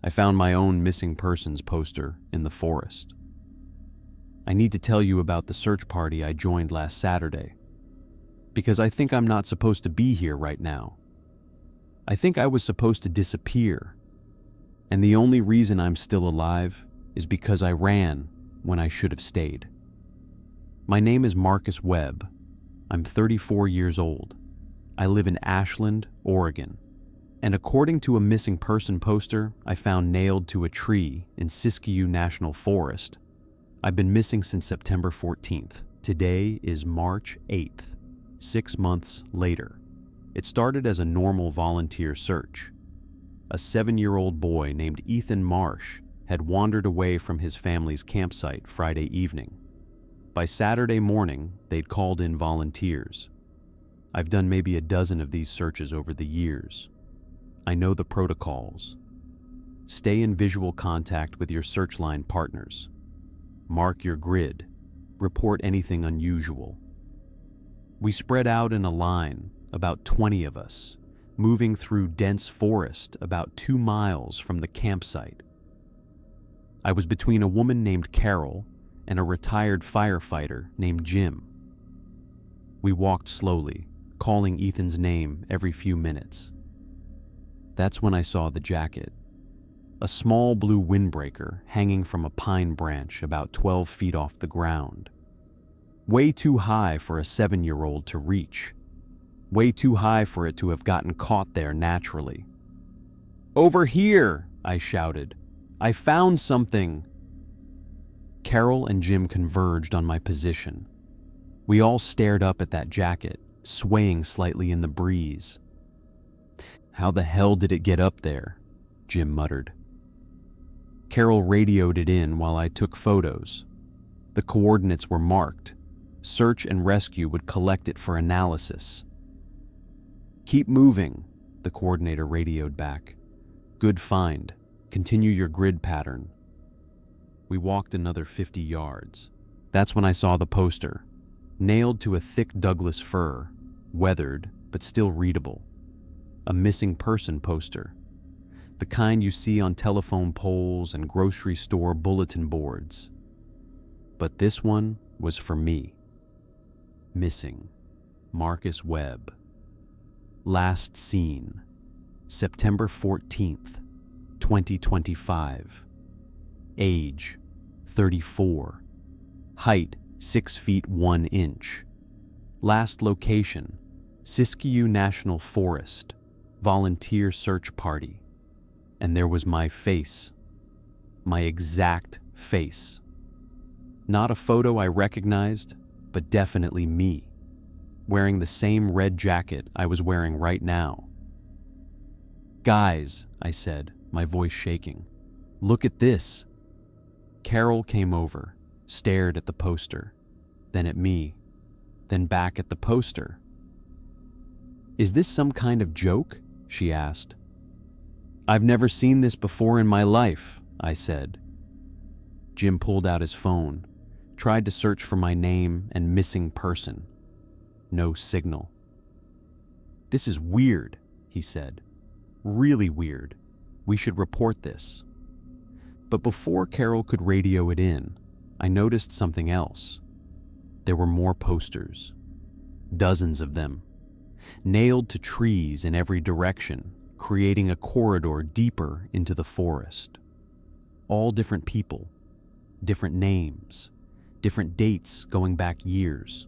I found my own missing persons poster in the forest. I need to tell you about the search party I joined last Saturday, because I think I'm not supposed to be here right now. I think I was supposed to disappear, and the only reason I'm still alive is because I ran when I should have stayed. My name is Marcus Webb. I'm 34 years old. I live in Ashland, Oregon. And according to a missing person poster I found nailed to a tree in Siskiyou National Forest, I've been missing since September 14th. Today is March 8th, 6 months later. It started as a normal volunteer search. A 7-year-old boy named Ethan Marsh had wandered away from his family's campsite Friday evening. By Saturday morning, they'd called in volunteers. I've done maybe a dozen of these searches over the years. I know the protocols. Stay in visual contact with your searchline partners. Mark your grid. Report anything unusual. We spread out in a line, about 20 of us, moving through dense forest about 2 miles from the campsite. I was between a woman named Carol and a retired firefighter named Jim. We walked slowly, calling Ethan's name every few minutes. That's when I saw the jacket. A small blue windbreaker hanging from a pine branch about 12 feet off the ground. Way too high for a 7-year-old to reach. Way too high for it to have gotten caught there naturally. "Over here!" I shouted. "I found something!" Carol and Jim converged on my position. We all stared up at that jacket, swaying slightly in the breeze. "How the hell did it get up there?" Jim muttered. Carol radioed it in while I took photos. The coordinates were marked. Search and rescue would collect it for analysis. "Keep moving," the coordinator radioed back. "Good find. Continue your grid pattern." We walked another 50 yards. That's when I saw the poster, nailed to a thick Douglas fir, weathered but still readable. A missing person poster, the kind you see on telephone poles and grocery store bulletin boards. But this one was for me. Missing, Marcus Webb. Last seen, September 14th, 2025. Age, 34. Height, 6 feet 1 inch. Last location, Siskiyou National Forest. Volunteer search party. And there was my face. My exact face. Not a photo I recognized, but definitely me. Wearing the same red jacket I was wearing right now. "Guys," I said, my voice shaking. "Look at this." Carol came over, stared at the poster, then at me, then back at the poster. "Is this some kind of joke?" she asked. "I've never seen this before in my life," I said. Jim pulled out his phone, tried to search for my name and missing person. No signal. "This is weird," he said. "Really weird. We should report this." But before Carol could radio it in, I noticed something else. There were more posters. Dozens of them. Nailed to trees in every direction, creating a corridor deeper into the forest. All different people, different names, different dates going back years.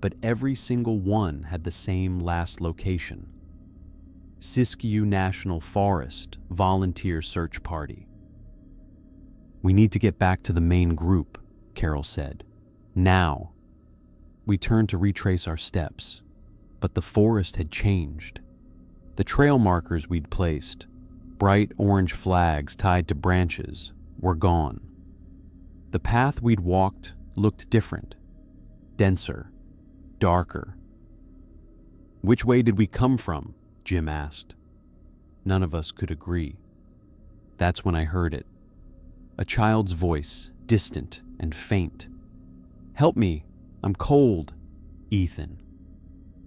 But every single one had the same last location. Siskiyou National Forest Volunteer Search Party. "We need to get back to the main group," Carol said. "Now." We turned to retrace our steps, but the forest had changed. The trail markers we'd placed, bright orange flags tied to branches, were gone. The path we'd walked looked different, denser, darker. "Which way did we come from?" Jim asked. None of us could agree. That's when I heard it. A child's voice, distant and faint. "Help me, I'm cold." "Ethan."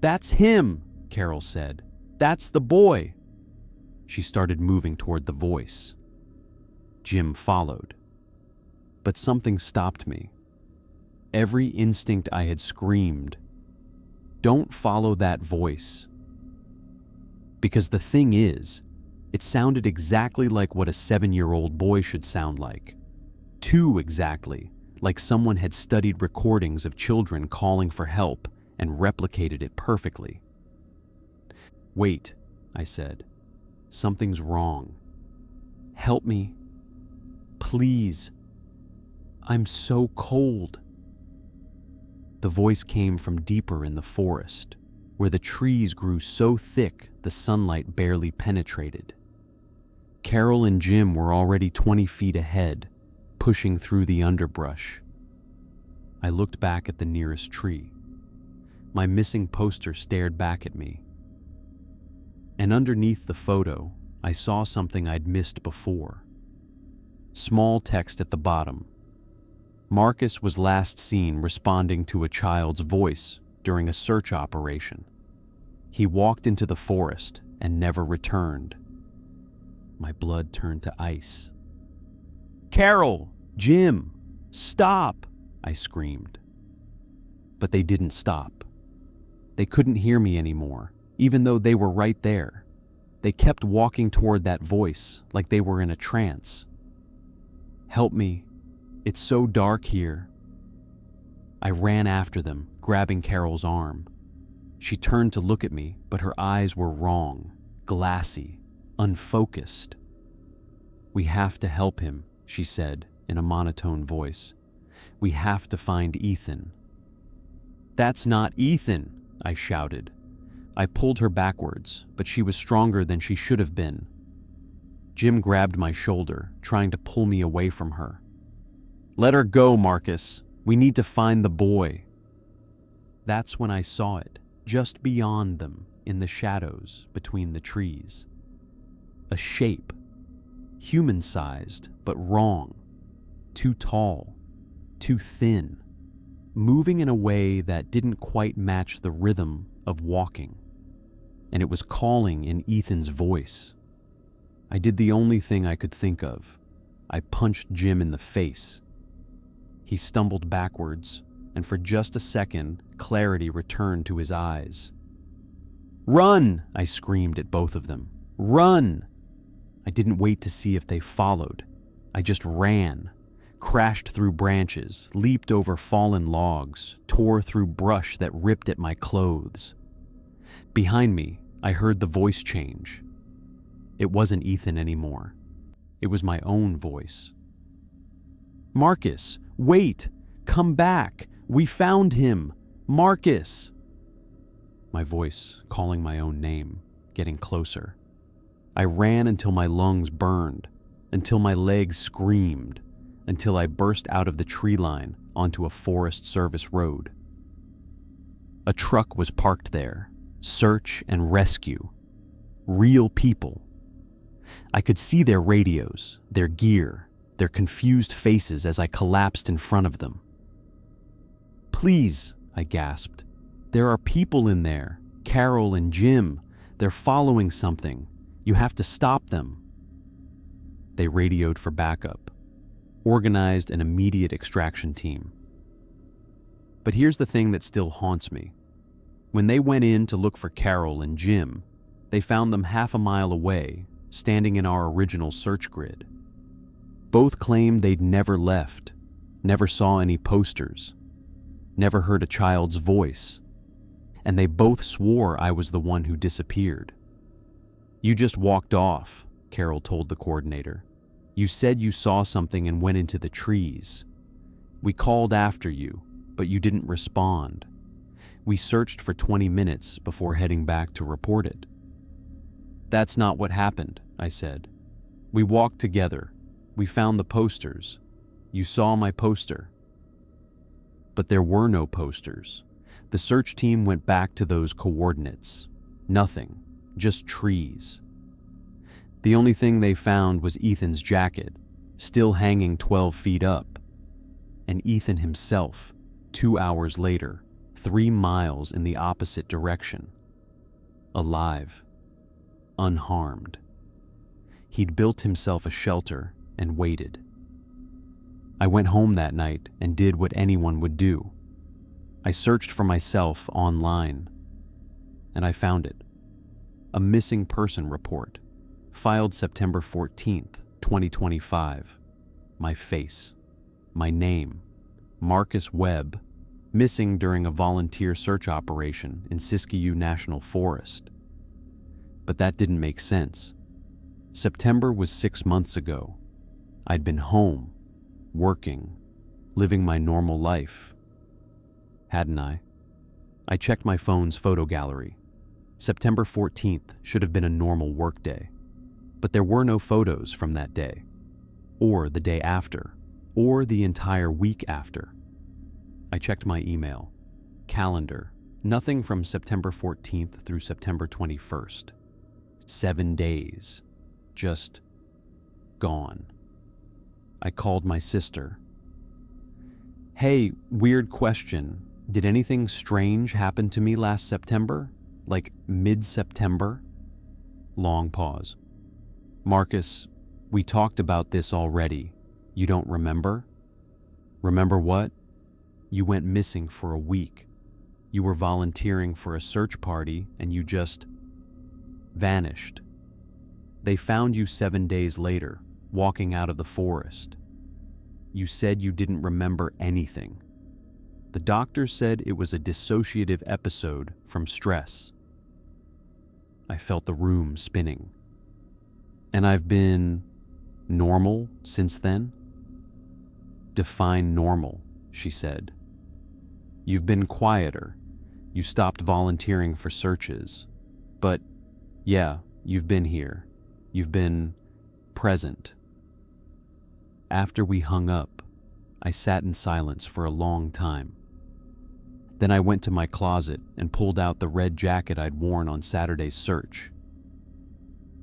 "That's him," Carol said. "That's the boy." She started moving toward the voice. Jim followed. But something stopped me. Every instinct I had screamed, "Don't follow that voice." Because the thing is, it sounded exactly like what a 7-year-old boy should sound like. Too exactly, like someone had studied recordings of children calling for help and replicated it perfectly. "Wait," I said. "Something's wrong. Help me. Please. I'm so cold." The voice came from deeper in the forest, where the trees grew so thick the sunlight barely penetrated. Carol and Jim were already 20 feet ahead, pushing through the underbrush. I looked back at the nearest tree. My missing poster stared back at me. And underneath the photo, I saw something I'd missed before. Small text at the bottom. Marcus was last seen responding to a child's voice during a search operation. He walked into the forest and never returned. My blood turned to ice. "Carol! Jim! Stop!" I screamed. But they didn't stop. They couldn't hear me anymore, even though they were right there. They kept walking toward that voice like they were in a trance. "Help me. It's so dark here." I ran after them, grabbing Carol's arm. She turned to look at me, but her eyes were wrong, glassy, unfocused. "We have to help him," she said in a monotone voice. "We have to find Ethan." "That's not Ethan," I shouted. I pulled her backwards, but she was stronger than she should have been. Jim grabbed my shoulder, trying to pull me away from her. "Let her go, Marcus. We need to find the boy." That's when I saw it, just beyond them, in the shadows between the trees. A shape, human-sized but wrong, too tall, too thin, moving in a way that didn't quite match the rhythm of walking. And it was calling in Ethan's voice. I did the only thing I could think of. I punched Jim in the face. He stumbled backwards, and for just a second, clarity returned to his eyes. "Run!" I screamed at both of them. "Run!" I didn't wait to see if they followed. I just ran, crashed through branches, leaped over fallen logs, tore through brush that ripped at my clothes. Behind me, I heard the voice change. It wasn't Ethan anymore. It was my own voice. "Marcus, wait! Come back! We found him! Marcus!" My voice calling my own name, getting closer. I ran until my lungs burned, until my legs screamed, until I burst out of the tree line onto a Forest Service road. A truck was parked there, search and rescue. Real people. I could see their radios, their gear, their confused faces as I collapsed in front of them. "Please," I gasped. "There are people in there. Carol and Jim. They're following something. You have to stop them." They radioed for backup, organized an immediate extraction team. But here's the thing that still haunts me. When they went in to look for Carol and Jim, they found them half a mile away, standing in our original search grid. Both claimed they'd never left, never saw any posters, never heard a child's voice, and they both swore I was the one who disappeared. "You just walked off," Carol told the coordinator. "You said you saw something and went into the trees. We called after you, but you didn't respond. We searched for 20 minutes before heading back to report it." "That's not what happened," I said. "We walked together. We found the posters. You saw my poster." But there were no posters. The search team went back to those coordinates. Nothing, just trees. The only thing they found was Ethan's jacket, still hanging 12 feet up, and Ethan himself, 2 hours later, 3 miles in the opposite direction. Alive. Unharmed. He'd built himself a shelter and waited. I went home that night and did what anyone would do. I searched for myself online, and I found it. A missing person report, filed September 14th, 2025. My face, my name, Marcus Webb, missing during a volunteer search operation in Siskiyou National Forest. But that didn't make sense. September was 6 months ago. I'd been home, working, living my normal life. Hadn't I? I checked my phone's photo gallery. September 14th should have been a normal work day, but there were no photos from that day, or the day after, or the entire week after. I checked my email, calendar, nothing from September 14th through September 21st. 7 days, just gone. I called my sister. Hey, weird question. Did anything strange happen to me last September? Like mid-September? Long pause. Marcus, we talked about this already. You don't remember? Remember what? You went missing for a week. You were volunteering for a search party and you just vanished. They found you 7 days later, walking out of the forest. You said you didn't remember anything. The doctor said it was a dissociative episode from stress. I felt the room spinning. And I've been normal since then? Define normal, she said. You've been quieter. You stopped volunteering for searches. But yeah, you've been here. You've been present. After we hung up, I sat in silence for a long time. Then I went to my closet and pulled out the red jacket I'd worn on Saturday's search.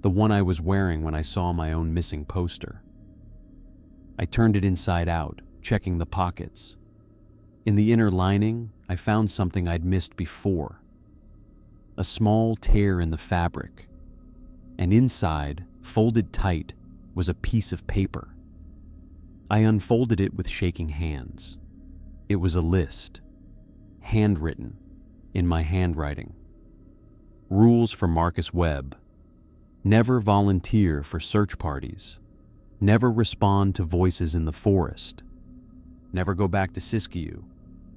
The one I was wearing when I saw my own missing poster. I turned it inside out, checking the pockets. In the inner lining, I found something I'd missed before. A small tear in the fabric. And inside, folded tight, was a piece of paper. I unfolded it with shaking hands. It was a list, handwritten, in my handwriting. Rules for Marcus Webb. Never volunteer for search parties. Never respond to voices in the forest. Never go back to Siskiyou.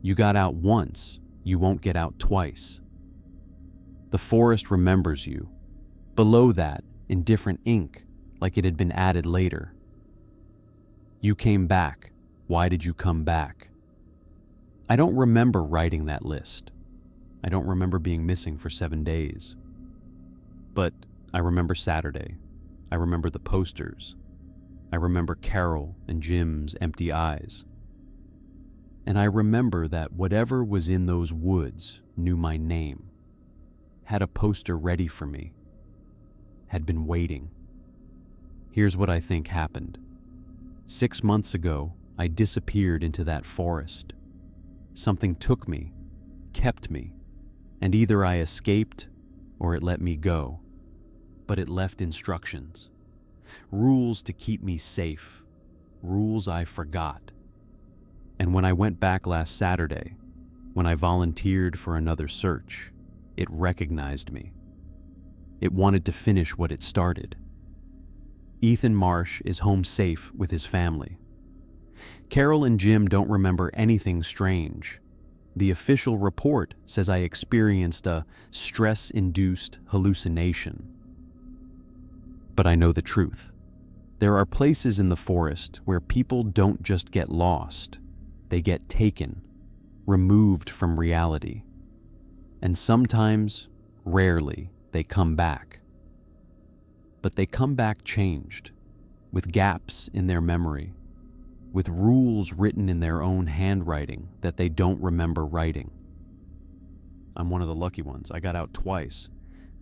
You got out once, you won't get out twice. The forest remembers you. Below that, in different ink, like it had been added later. You came back. Why did you come back? I don't remember writing that list. I don't remember being missing for 7 days. But I remember Saturday. I remember the posters. I remember Carol and Jim's empty eyes. And I remember that whatever was in those woods knew my name, had a poster ready for me, had been waiting. Here's what I think happened. 6 months ago, I disappeared into that forest. Something took me, kept me, and either I escaped or it let me go. But it left instructions, rules to keep me safe, rules I forgot. And when I went back last Saturday, when I volunteered for another search, it recognized me. It wanted to finish what it started. Ethan Marsh is home safe with his family. Carol and Jim don't remember anything strange. The official report says I experienced a stress-induced hallucination. But I know the truth. There are places in the forest where people don't just get lost, they get taken, removed from reality. And sometimes, rarely, they come back. But they come back changed, with gaps in their memory, with rules written in their own handwriting that they don't remember writing. I'm one of the lucky ones. I got out twice.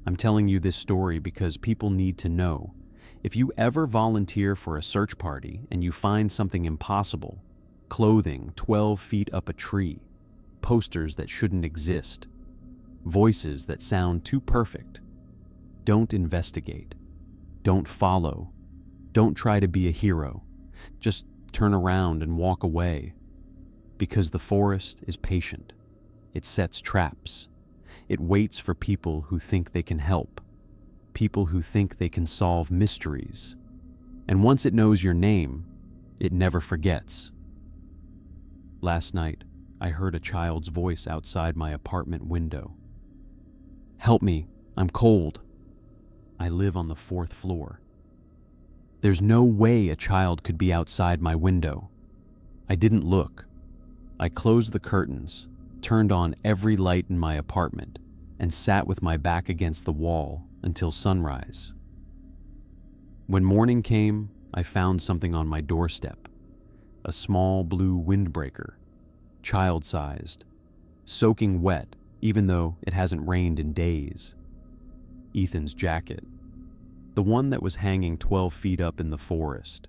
I'm telling you this story because people need to know. If you ever volunteer for a search party and you find something impossible, clothing 12 feet up a tree, posters that shouldn't exist, voices that sound too perfect, don't investigate. Don't follow. Don't try to be a hero. Just turn around and walk away. Because the forest is patient. It sets traps. It waits for people who think they can help. People who think they can solve mysteries. And once it knows your name, it never forgets. Last night, I heard a child's voice outside my apartment window. "Help me, I'm cold." I live on the 4th floor. There's no way a child could be outside my window. I didn't look. I closed the curtains, turned on every light in my apartment, and sat with my back against the wall until sunrise. When morning came, I found something on my doorstep. A small blue windbreaker, child-sized, soaking wet even though it hasn't rained in days. Ethan's jacket, the one that was hanging 12 feet up in the forest,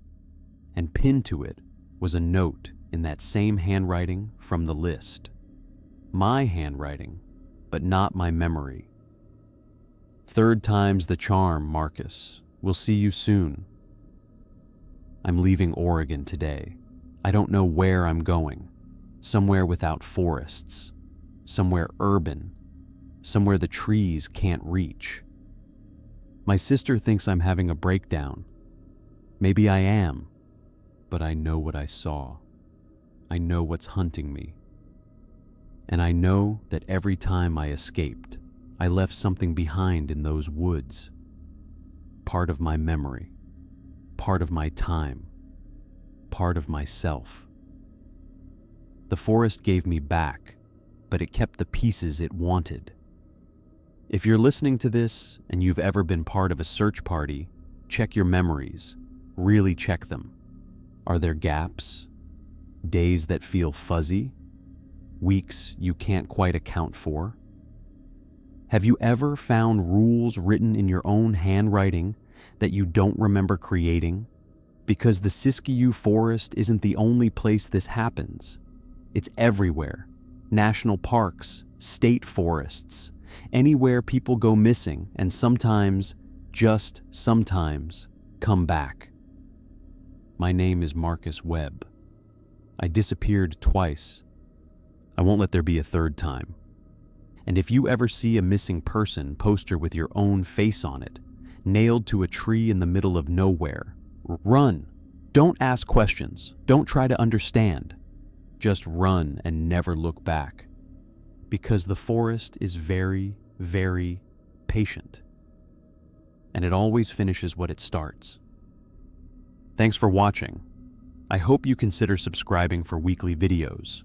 and pinned to it was a note in that same handwriting from the list. My handwriting, but not my memory. "Third time's the charm, Marcus. We'll see you soon." I'm leaving Oregon today. I don't know where I'm going. Somewhere without forests. Somewhere urban. Somewhere the trees can't reach. My sister thinks I'm having a breakdown. Maybe I am, but I know what I saw. I know what's hunting me. And I know that every time I escaped, I left something behind in those woods. Part of my memory. Part of my time. Part of myself. The forest gave me back, but it kept the pieces it wanted. If you're listening to this and you've ever been part of a search party, check your memories. Really check them. Are there gaps? Days that feel fuzzy? Weeks you can't quite account for? Have you ever found rules written in your own handwriting that you don't remember creating? Because the Siskiyou Forest isn't the only place this happens. It's everywhere. National parks, state forests, anywhere people go missing and sometimes, just sometimes, come back. My name is Marcus Webb. I disappeared twice. I won't let there be a third time. And if you ever see a missing person poster with your own face on it, nailed to a tree in the middle of nowhere, run. Don't ask questions. Don't try to understand. Just run and never look back. Because the forest is very, very patient. And it always finishes what it starts. Thanks for watching. I hope you consider subscribing for weekly videos.